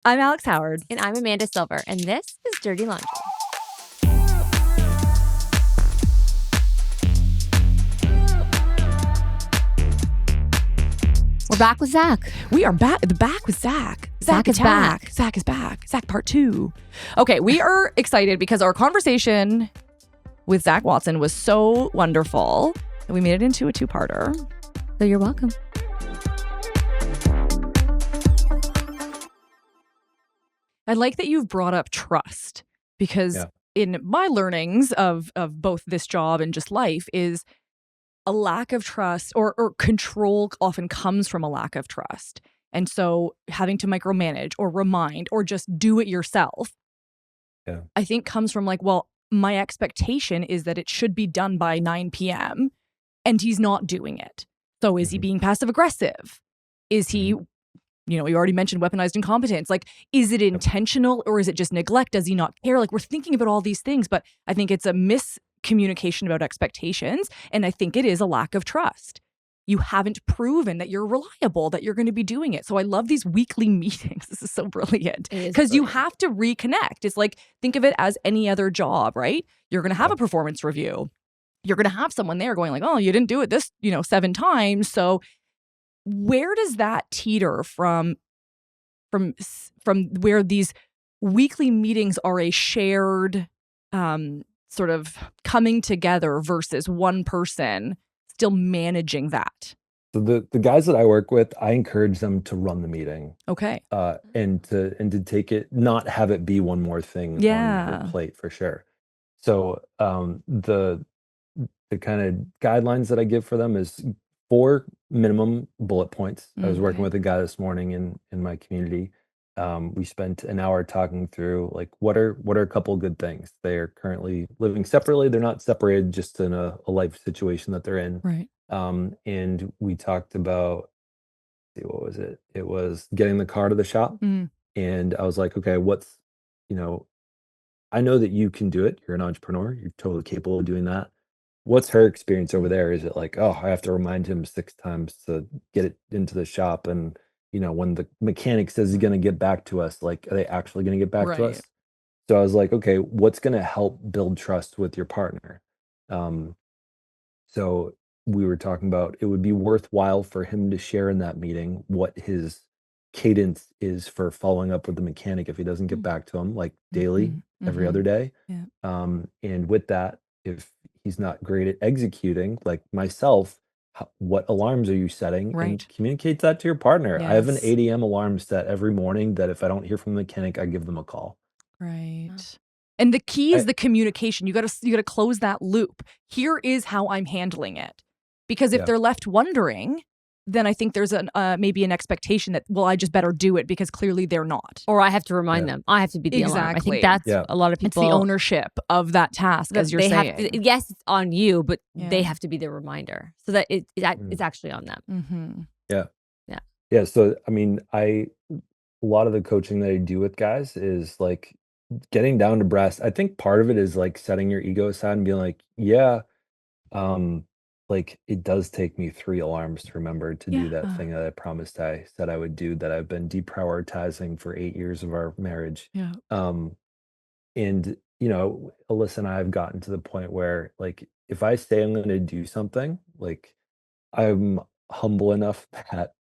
I'm Alex Howard. And I'm Amanda Silver, and this is Dirty Laundry. We're back with Zach. We are back with Zach. Zach is back. Zach is back. Zach part 2. Okay, we are excited because our conversation with Zach Watson was so wonderful that we made it into a 2-parter. So you're welcome. I like that you've brought up trust because in my learnings of both this job and just life is a lack of trust or control often comes from a lack of trust. And so having to micromanage or remind or just do it yourself, I think comes from like, well, my expectation is that it should be done by 9 p.m. and he's not doing it. So is he being passive aggressive? Is he, you already mentioned weaponized incompetence. Like, is it intentional or is it just neglect? Does he not care? Like, we're thinking about all these things, but I think it's a miscommunication about expectations. And I think it is a lack of trust. You haven't proven that you're reliable, that you're going to be doing it. So I love these weekly meetings. This is so brilliant because you have to reconnect. It's like, think of it as any other job, right? You're going to have a performance review. You're going to have someone there going like, oh, you didn't do it this, 7 times. So where does that teeter from where these weekly meetings are a shared sort of coming together versus one person still managing that? So the guys that I work with, I encourage them to run the meeting. Okay. And to take it, not have it be one more thing on your plate for sure. So the kind of guidelines that I give for them is 4 minimum bullet points. I was working with a guy this morning in my community. We spent an hour talking through like what are a couple of good things. They are currently living separately. They're not separated, just in a life situation that they're in. Right. And we talked about, what was it? It was getting the car to the shop. And I was like, okay, what's, I know that you can do it. You're an entrepreneur. You're totally capable of doing that. What's her experience over there? Is it like, oh, I have to remind him 6 times to get it into the shop? And, when the mechanic says he's going to get back to us, like, are they actually going to get back to us? So I was like, okay, what's going to help build trust with your partner? So we were talking about it would be worthwhile for him to share in that meeting what his cadence is for following up with the mechanic if he doesn't get back to him, like daily, every other day. And with that, if he's not great at executing, like myself, what alarms are you setting? And communicate that to your partner. I have an 8 a.m. alarm set every morning that if I don't hear from the mechanic, I give them a call. Right. And the key is the communication. You got to close that loop. Here is how I'm handling it. Because if they're left wondering, then I think there's maybe an expectation that, well, I just better do it because clearly they're not. Or I have to remind them. I have to be the alarm. I think that's a lot of people. It's the ownership of that task, as you're saying. Yes, it's on you, but they have to be the reminder so that it's actually on them. Yeah. So, I mean, a lot of the coaching that I do with guys is like getting down to brass. I think part of it is like setting your ego aside and being like, like it does take me 3 alarms to remember to do that thing that I promised I said I would do, that I've been deprioritizing for 8 years of our marriage. And Alyssa and I have gotten to the point where, like, if I say I'm going to do something, like, I'm humble enough that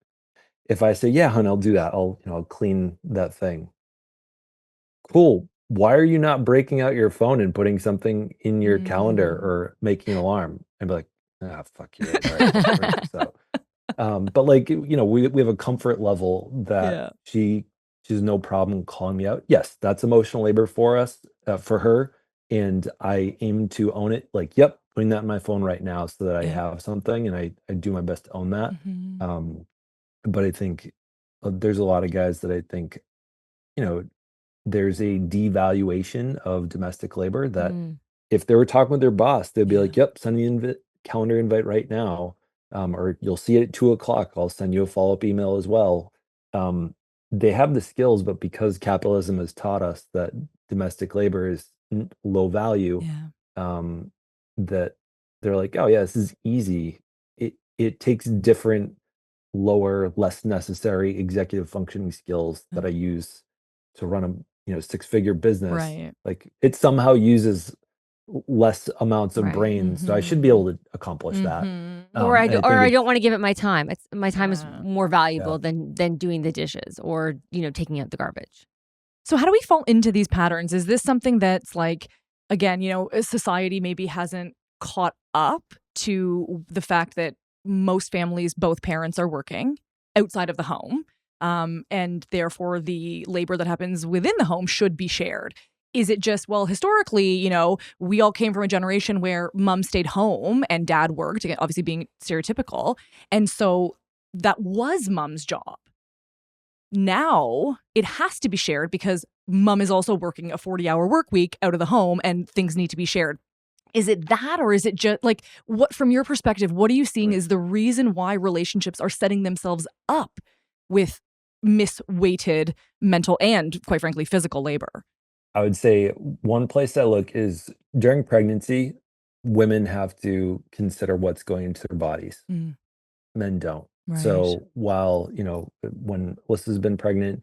if I say, yeah, hon, I'll do that, I'll clean that thing. Cool. Why are you not breaking out your phone and putting something in your calendar or making an alarm? I'd be like, fuck you. Right. So, but like, we have a comfort level that she has no problem calling me out. Yes, that's emotional labor for us, for her. And I aim to own it. Like, yep, putting that in my phone right now so that I have something, and I do my best to own that. But I think there's a lot of guys that I think, there's a devaluation of domestic labor that if they were talking with their boss, they'd be like, yep, send the calendar invite right now. Or you'll see it at 2:00. I'll send you a follow-up email as well. They have the skills, but because capitalism has taught us that domestic labor is low value, that they're like, oh yeah, this is easy. It takes different, lower, less necessary executive functioning skills that I use to run a 6-figure business, Right. like it somehow uses less amounts of Right. brains, so I should be able to accomplish that. Or And I think I it's don't want to give it my time. My time is Yeah. more valuable than doing the dishes or taking out the garbage. So how do we fall into these patterns? Is this something that's like, again, society maybe hasn't caught up to the fact that most families, both parents are working outside of the home, and therefore the labor that happens within the home should be shared? Is it just, well, historically, we all came from a generation where mom stayed home and dad worked, again, obviously being stereotypical, and so that was mom's job. Now it has to be shared because mom is also working a 40-hour work week out of the home and things need to be shared. Is it that, or is it just like, what, from your perspective, what are you seeing is the reason why relationships are setting themselves up with misweighted mental and, quite frankly, physical labor? I would say one place I look is during pregnancy, women have to consider what's going into their bodies. Men don't. Right. So while, when Alyssa's been pregnant,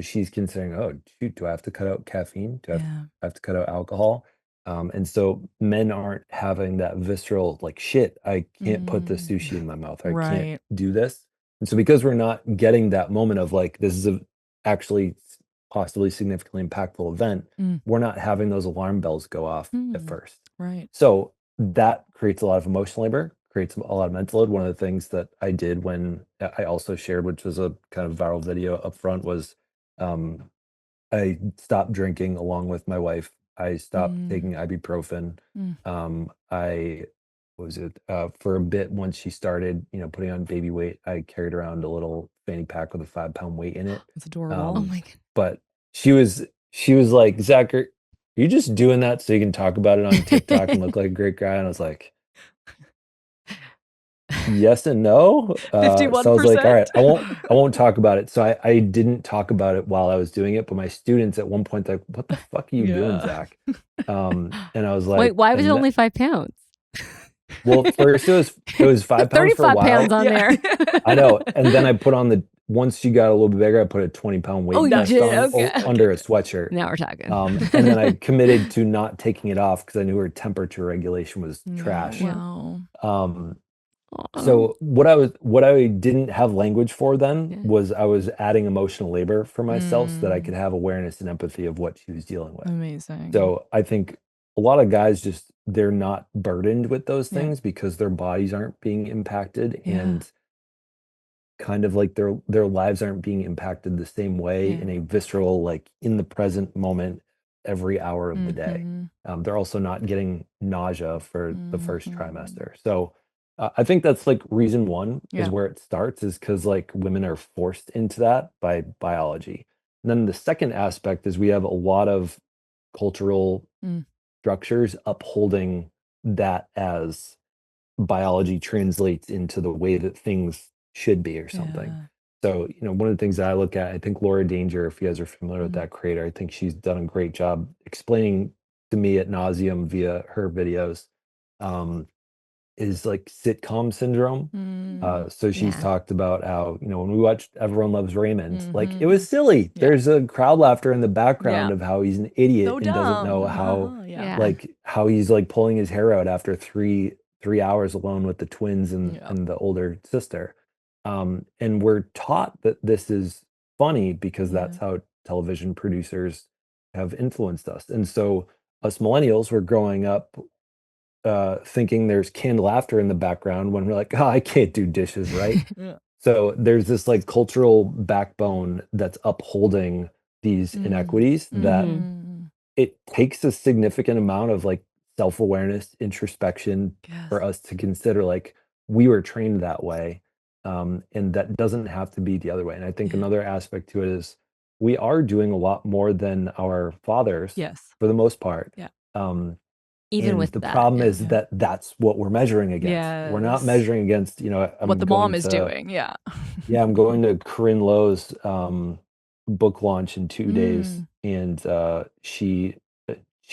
she's considering, oh, shoot, do I have to cut out caffeine? Do I have to cut out alcohol? And so men aren't having that visceral, like, shit, I can't put the sushi in my mouth. I can't do this. And so because we're not getting that moment of like, this is actually possibly significantly impactful event, we're not having those alarm bells go off at first. Right. So that creates a lot of emotional labor, creates a lot of mental load. One of the things that I did when I also shared, which was a kind of viral video up front, was I stopped drinking along with my wife. I stopped taking ibuprofen. I what was it for a bit once she started, putting on baby weight. I carried around a little fanny pack with a 5-pound weight in it. It's adorable. Oh my God. But she was like, Zach, are you just doing that so you can talk about it on TikTok and look like a great guy? And I was like, yes and no. 51%. So I was like, all right, I won't talk about it. So I didn't talk about it while I was doing it, but my students at one point, like, what the fuck are you doing, Zach? And I was like, wait, why was it only 5 pounds? Well, first it was 5 pounds for a 35 while. pounds on there. I know. And then I put on once she got a little bit bigger, I put a 20-pound weight vest on under a sweatshirt. Now we're talking. And then I committed to not taking it off because I knew her temperature regulation was trash. Wow. So what I didn't have language for then was I was adding emotional labor for myself so that I could have awareness and empathy of what she was dealing with. Amazing. So I think a lot of guys they're not burdened with those things because their bodies aren't being impacted and kind of like their lives aren't being impacted the same way in a visceral, like, in the present moment every hour of the day. They're also not getting nausea for the first trimester. So I think that's like reason one is where it starts, is because like women are forced into that by biology. And then the second aspect is we have a lot of cultural structures upholding that as biology translates into the way that things should be or something. So, one of the things that I look at, I think Laura Danger, if you guys are familiar with that creator, I think she's done a great job explaining to me at nauseum via her videos, is like sitcom syndrome. So she's talked about how, when we watched Everyone Loves Raymond, like, it was silly. There's a crowd laughter in the background of how he's an idiot and doesn't know how, like, how he's like pulling his hair out after three hours alone with the twins and the older sister. And we're taught that this is funny because that's how television producers have influenced us. And so us millennials were growing up thinking there's canned laughter in the background when we're like, oh, I can't do dishes, right? So there's this like cultural backbone that's upholding these inequities that it takes a significant amount of like self-awareness, introspection for us to consider like we were trained that way. And that doesn't have to be the other way. And I think another aspect to it is we are doing a lot more than our fathers for the most part. Even and with the that, problem is that that's what we're measuring against. We're not measuring against, what the mom is doing. I'm going to Corinne Lowe's book launch in 2 days, and she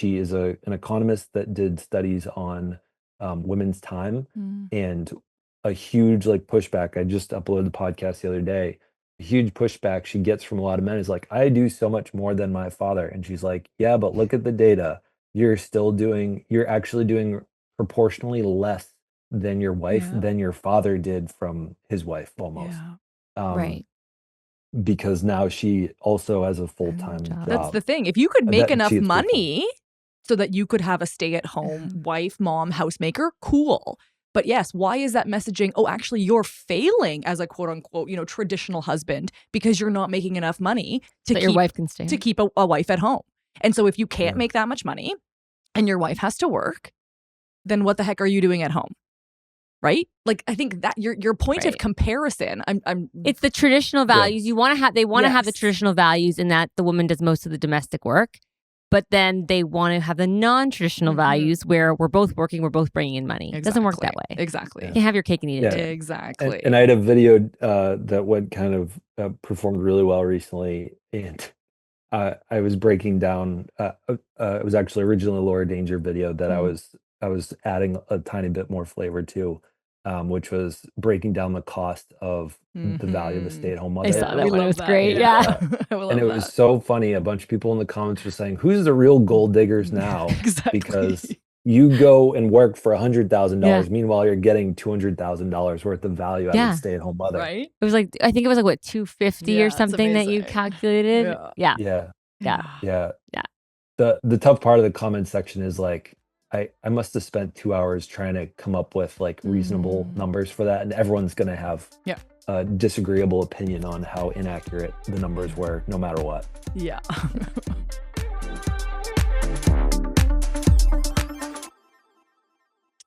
is an economist that did studies on women's time, and a huge like pushback. I just uploaded the podcast the other day. huge pushback she gets from a lot of men is like, I do so much more than my father. And she's like, yeah, but look at the data. You're actually doing proportionally less than your wife, than your father did from his wife almost. Right. Because now she also has a full-time job. That's the thing. If you could make enough She gets paid money so that you could have a stay-at-home wife, mom, housemaker, cool. But yes, why is that messaging? Oh, actually, you're failing as a quote unquote, traditional husband because you're not making enough money to your wife can stay to keep a wife at home. And so if you can't make that much money and your wife has to work, then what the heck are you doing at home? Right? Like, I think that your point of comparison, it's the traditional values. They want to have the traditional values in that the woman does most of the domestic work, but then they want to have the non-traditional values where we're both working, we're both bringing in money. It doesn't work that way. Exactly. You can have your cake and eat it too. Exactly. And I had a video that went kind of performed really well recently, and I was breaking down. It was actually originally a Laura Danger video that I was adding a tiny bit more flavor to, which was breaking down the cost of the value of a stay-at-home mother. I saw that one. It was great. Yeah. And it was so funny. A bunch of people in the comments were saying, who's the real gold diggers now? Because you go and work for $100,000. Meanwhile, you're getting $200,000 worth of value out of a stay-at-home mother. Right? It was like, I think it was like, what, 250 or something that you calculated? Yeah. The tough part of the comment section is like, I must have spent 2 hours trying to come up with like reasonable numbers for that, and everyone's going to have a disagreeable opinion on how inaccurate the numbers were, no matter what. Yeah.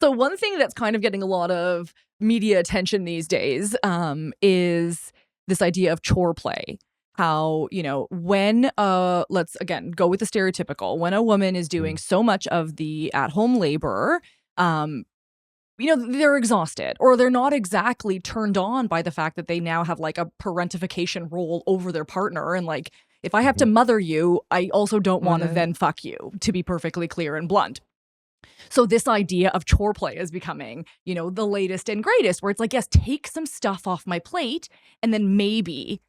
So one thing that's kind of getting a lot of media attention these days is this idea of chore play. How, when, let's again go with the stereotypical, when a woman is doing so much of the at-home labor, they're exhausted or they're not exactly turned on by the fact that they now have like a parentification role over their partner. And like, if I have to mother you, I also don't want to then fuck you, to be perfectly clear and blunt. So this idea of chore play is becoming, the latest and greatest, where it's like, yes, take some stuff off my plate and then maybe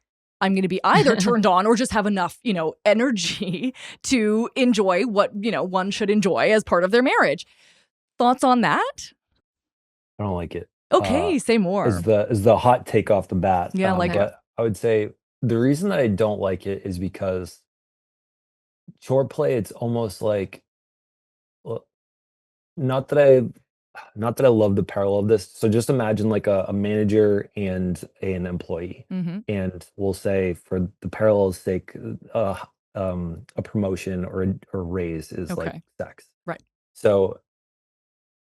I'm going to be either turned on or just have enough, energy to enjoy what, one should enjoy as part of their marriage. Thoughts on that? I don't like it. Okay, say more. Is the hot take off the bat. Yeah, like but I would say the reason that I don't like it is because chore play, it's almost like, well, not that I love the parallel of this. So just imagine like a manager and an employee, and we'll say for the parallel's sake, a promotion or a raise is like sex. Right. So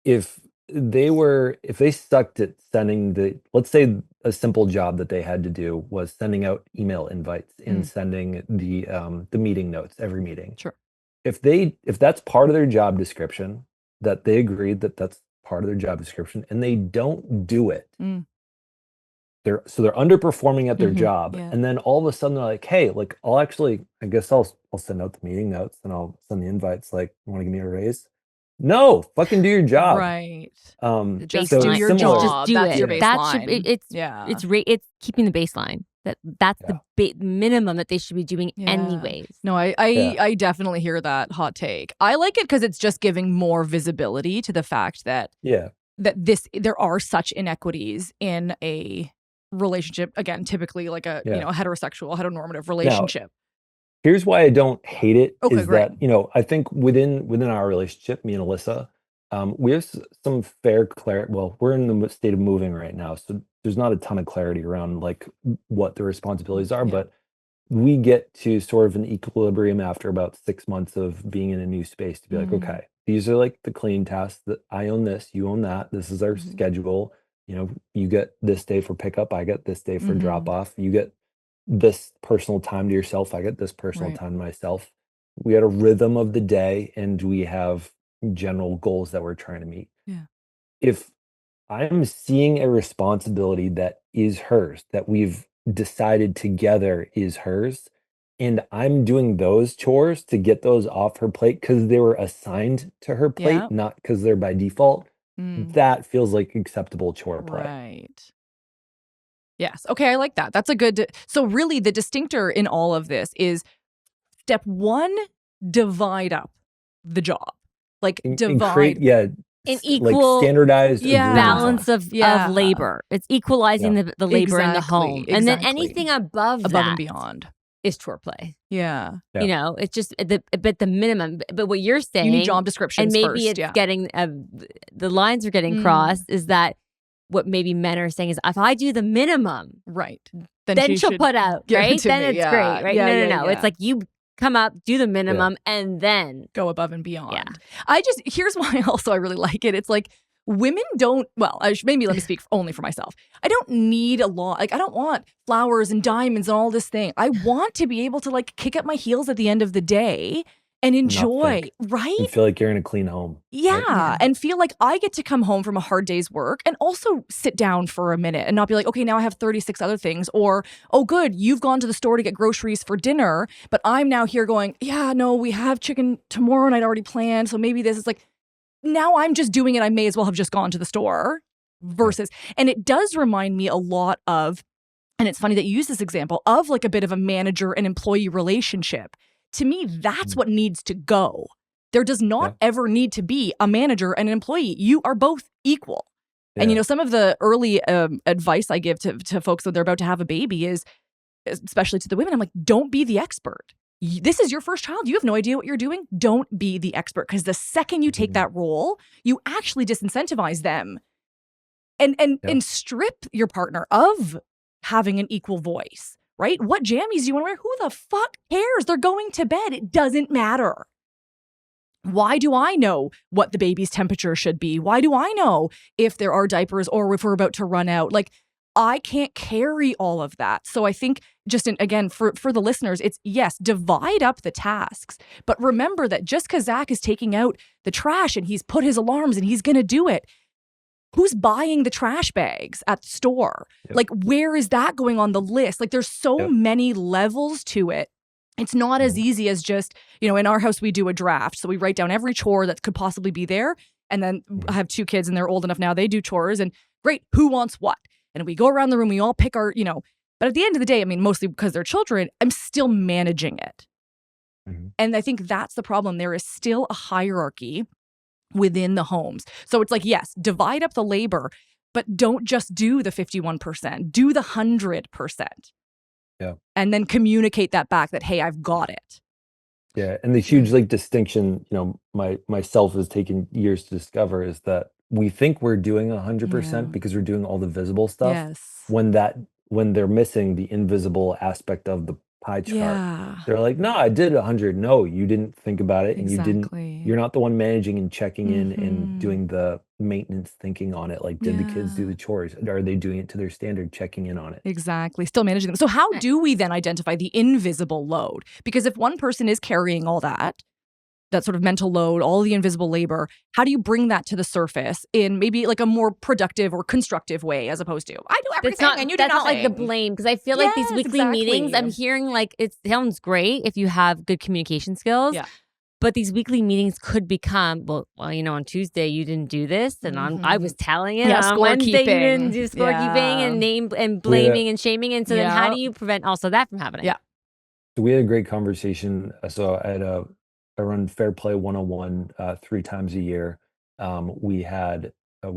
if they sucked at sending let's say a simple job that they had to do was sending out email invites and sending the meeting notes every meeting. Sure. If that's part of their job description, that they agreed that that's part of their job description, and they don't do it, they're underperforming at their job, and then all of a sudden they're like, hey, like I guess I'll send out the meeting notes and I'll send the invites, like, you want to give me a raise? No, fucking do your job. Right. Just do your job. Just do That's it. your baseline. It's keeping the baseline. That's the minimum that they should be doing anyways. No, I definitely hear that hot take. I like it because it's just giving more visibility to the fact that there are such inequities in a relationship. Again, typically like a heterosexual, heteronormative relationship. Now, here's why I don't hate it is that, I think within our relationship, me and Alyssa, we have some fair clarity. Well, we're in the state of moving right now, so there's not a ton of clarity around like what the responsibilities are, but we get to sort of an equilibrium after about 6 months of being in a new space to be like, okay, these are like the clean tasks that I own this, you own that. This is our schedule. You get this day for pickup. I get this day for drop off. You get this personal time to yourself. I get this personal time to myself. We had a rhythm of the day and we have general goals that we're trying to meet. Yeah. If I'm seeing a responsibility that is hers, that we've decided together is hers, and I'm doing those chores to get those off her plate because they were assigned to her plate, not because they're by default, that feels like acceptable chore play. Right. Yes. Okay, I like that. That's a good. So really, the distinctor in all of this is step one: divide up the job, like and create an like equal standardized agreements on balance of labor. It's equalizing the labor in the home, and then anything above and that beyond is chore play. Yeah. You know, it's just the minimum. But what you're saying, you need job descriptions, and maybe first, it's getting the lines are getting crossed. Is that what maybe men are saying is, if I do the minimum, right, then she'll put out, right? Then it's great, right? No. It's like you come up, do the minimum, and then go above and beyond. Yeah. Here's why also I really like it. It's like women don't, well, maybe let me speak only for myself. I don't need a lot. Like, I don't want flowers and diamonds and all this thing. I want to be able to like kick up my heels at the end of the day and enjoy, right? And feel like you're in a clean home. Yeah, right? And feel like I get to come home from a hard day's work and also sit down for a minute and not be like, okay, now I have 36 other things. Or, oh, good, you've gone to the store to get groceries for dinner, but I'm now here going, yeah, no, we have chicken tomorrow night already planned. So maybe this is like, now I'm just doing it. I may as well have just gone to the store versus, and it does remind me a lot of, and it's funny that you use this example of like a bit of a manager and employee relationship. To me, that's what needs to go. There does not ever need to be a manager and an employee. You are both equal. And, you know, some of the early advice I give to folks when they're about to have a baby is, especially to the women, I'm like, don't be the expert. This is your first child. You have no idea what you're doing. Don't be the expert. Because the second you take that role, you actually disincentivize them and strip your partner of having an equal voice. Right? What jammies do you want to wear? Who the fuck cares? They're going to bed. It doesn't matter. Why do I know what the baby's temperature should be? Why do I know if there are diapers or if we're about to run out? Like, I can't carry all of that. So I think just again, for the listeners, it's yes, divide up the tasks. But remember that just because Zach is taking out the trash and he's put his alarms and he's going to do it, who's buying the trash bags at the store? Like, where is that going on the list? Like, there's so many levels to it. It's not as easy as just, you know, in our house, we do a draft. So we write down every chore that could possibly be there. And then I have 2 kids and they're old enough now. They do chores and great, who wants what? And we go around the room, we all pick our, you know, but at the end of the day, I mean, mostly because they're children, I'm still managing it. And I think that's the problem. There is still a hierarchy within the homes. So it's like, yes, divide up the labor, but don't just do the 51%, do the 100%. Yeah. And then communicate that back that, hey, I've got it. Yeah. And the huge like distinction, you know, myself has taken years to discover is that we think we're doing 100% because we're doing all the visible stuff. Yes. When they're missing the invisible aspect of the pie chart. They're like, no, I did 100. No, you didn't think about it. And you're not the one managing and checking in and doing the maintenance thinking on it. Like, did the kids do the chores? Are they doing it to their standard, checking in on it? Exactly. Still managing them. So how do we then identify the invisible load? Because if one person is carrying all that sort of mental load, all the invisible labor, how do you bring that to the surface in maybe like a more productive or constructive way as opposed to, I do everything and you do nothing? That's not like the blame, because I feel like these weekly meetings, I'm hearing like it sounds great if you have good communication skills. Yeah. But these weekly meetings could become, well, you know, on Tuesday you didn't do this, and I was telling it. On Wednesday you didn't do scorekeeping and blaming and shaming. And so then how do you prevent also that from happening? Yeah. So we had a great conversation. So I run Fair Play 101 3 times a year. We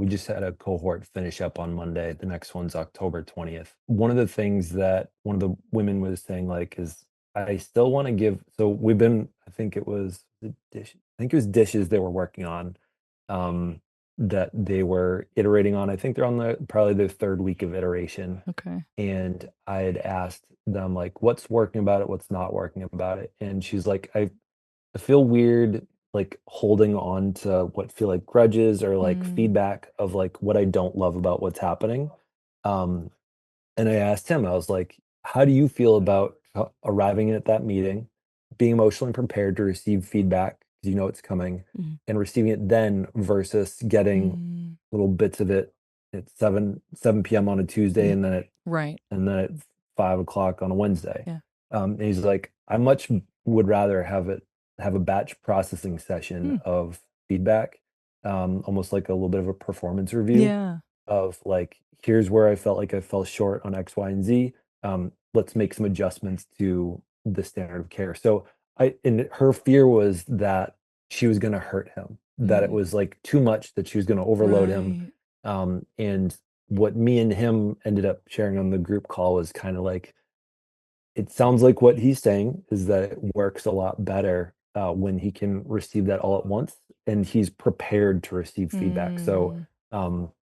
just had a cohort finish up on Monday. The next one's October 20th. One of the things that one of the women was saying like is, I still want to give. So we've been, I think it was dishes they were working on that they were iterating on. I think they're on probably their 3rd week of iteration. Okay. And I had asked them like, what's working about it? What's not working about it? And she's like, I feel weird like holding on to what feel like grudges or like feedback of like what I don't love about what's happening. And I asked him, I was like, how do you feel about arriving at that meeting, being emotionally prepared to receive feedback because you know it's coming, and receiving it then versus getting little bits of it at 7 p.m. on a Tuesday and then at 5 o'clock on a Wednesday. Yeah. And he's like, I much would rather have a batch processing session of feedback, almost like a little bit of a performance review. Yeah. of like, here's where I felt like I fell short on X, Y, and Z. Let's make some adjustments to the standard of care. So and her fear was that she was going to hurt him, that it was like too much, that she was going to overload him. Right. And what me and him ended up sharing on the group call was kind of like, it sounds like what he's saying is that it works a lot better when he can receive that all at once and he's prepared to receive feedback. So um,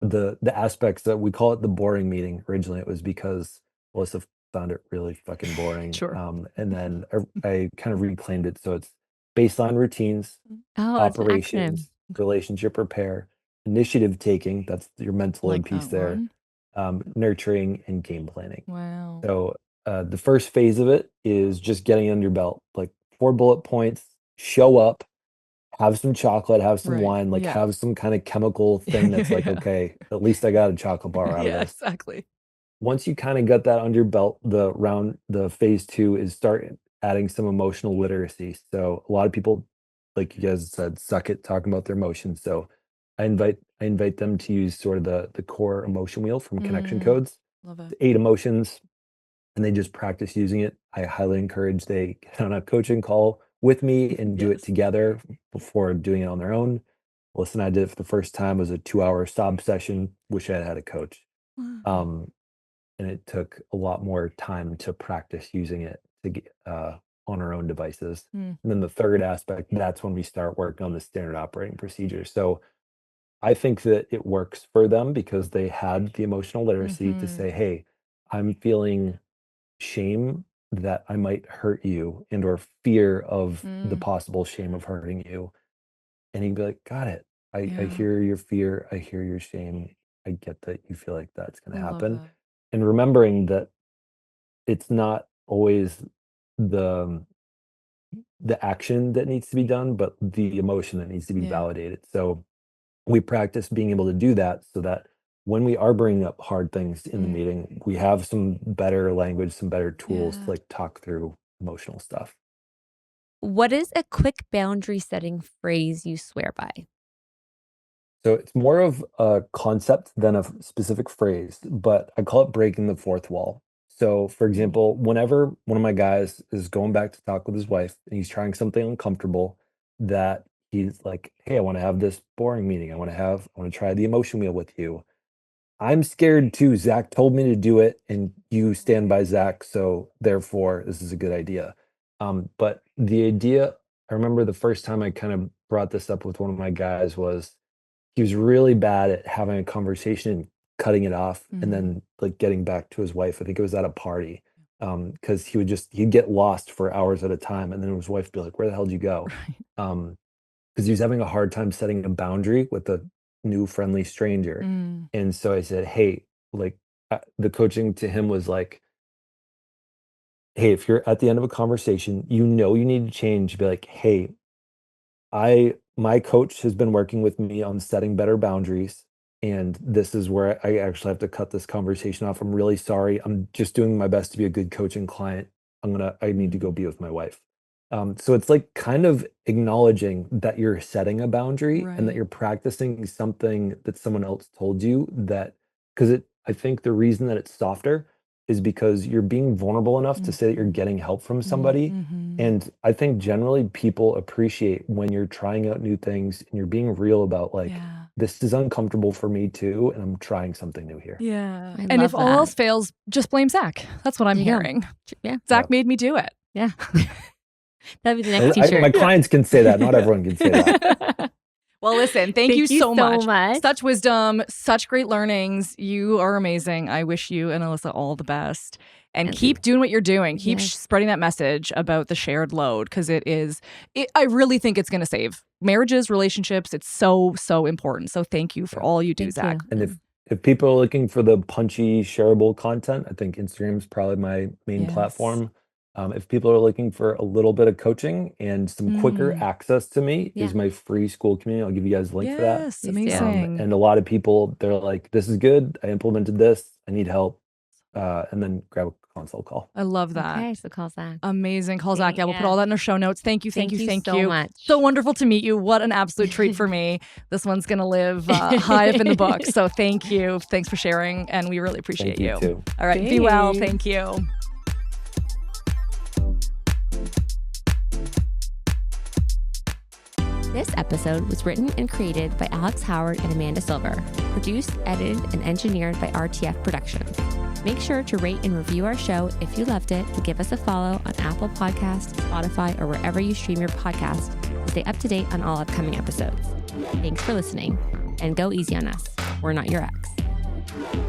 the aspects that we call it the boring meeting, originally it was because Melissa found it really fucking boring. Sure. And then I kind of reclaimed it. So it's baseline routines, Oh, it's an acronym. operations, relationship repair, initiative taking, that's your mental load Like piece that there, one. nurturing, and game planning. Wow. So the first phase of it is just getting under your belt, like 4 bullet points, show up, have some chocolate, have some Right. wine, like Yeah. have some kind of chemical thing that's like, Yeah. okay, at least I got a chocolate bar out of Yeah, this. exactly. Once you kind of got that under your belt, the phase 2 is start adding some emotional literacy. So a lot of people, like you guys said, suck at talking about their emotions. So I invite them to use sort of the core emotion wheel from Connection Codes. Love it. 8 emotions, and they just practice using it. I highly encourage they get on a coaching call with me and do it Yes. together before doing it on their own. Listen, I did it for the first time. It was a 2-hour sob session. Wish I had had a coach. Um, and it took a lot more time to practice using it to get on our own devices. And then the third aspect, that's when we start working on the standard operating procedure. So I think that it works for them because they had the emotional literacy to say, hey, I'm feeling shame that I might hurt you and or fear of the possible shame of hurting you. And he'd be like, got it. I Yeah. hear your fear. I hear your shame. I get that you feel like that's going I to love happen. that. And remembering that it's not always the the action that needs to be done, but the emotion that needs to be Yeah. validated. So we practice being able to do that so that when we are bringing up hard things in the meeting, we have some better language, some better tools to Yeah. like talk through emotional stuff. What is a quick boundary setting phrase you swear by? So it's more of a concept than a specific phrase, but I call it breaking the fourth wall. So, for example, whenever one of my guys is going back to talk with his wife and he's trying something uncomfortable, that he's like, hey, I want to have this boring meeting. I want to try the emotion wheel with you. I'm scared too. Zach told me to do it, and you stand by Zach, so therefore this is a good idea. But the idea, I remember the first time I kind of brought this up with one of my guys was he was really bad at having a conversation and cutting it off and then like getting back to his wife. I think it was at a party. Because he'd get lost for hours at a time, and then his wife would be like, "Where the hell did you go?" Right. Because he was having a hard time setting a boundary with a new friendly stranger. And so I said, "Hey, like the coaching to him was like, hey, if you're at the end of a conversation, you know you need to change. Be like, hey, my coach has been working with me on setting better boundaries, and this is where I actually have to cut this conversation off. I'm really sorry. I'm just doing my best to be a good coaching client. I need to go be with my wife." So it's like kind of acknowledging that you're setting a boundary and that Right. you're practicing something that someone else told you that because I think the reason that it's softer is because you're being vulnerable enough to say that you're getting help from somebody. And I think generally people appreciate when you're trying out new things and you're being real about like, Yeah. this is uncomfortable for me too, and I'm trying something new here. Yeah. I And love if all that. else fails, just blame Zach. That's what I'm There you go. hearing. Yeah. Zach made me do it. Yeah. That'd be the next My t-shirt. clients can say that. Not Yeah. everyone can say that. Well, listen, thank you so much. much. Such wisdom, such great learnings. You are amazing. I wish you and Alyssa all the best. And Thank keep doing what you're doing. Keep Yes. spreading that message about the shared load because I really think it's going to save marriages, relationships. It's so, so important. So thank you for all you do, Thank Zach. you. And if people are looking for the punchy, shareable content, I think Instagram is probably my main Yes. platform. If people are looking for a little bit of coaching and some quicker access to me, Yeah. is my free school community. I'll give you guys a link for that. Yes, Please do. amazing. And a lot of people, they're like, "This is good. I implemented this. I need help. and then grab a consult call. I love that. Okay, so call Zach. Amazing. Call Zach. Yeah, we'll put all that in the show notes. Thank you so much. So wonderful to meet you. What an absolute treat for me. This one's going to live high up in the book. So thank you. Thanks for sharing. And we really appreciate you. Too. All right. Thanks. Be well. Thank you. This episode was written and created by Alex Howard and Amanda Silver. Produced, edited, and engineered by RTF Productions. Make sure to rate and review our show if you loved it, and give us a follow on Apple Podcasts, Spotify, or wherever you stream your podcast to stay up to date on all upcoming episodes. Thanks for listening, and go easy on us. We're not your ex.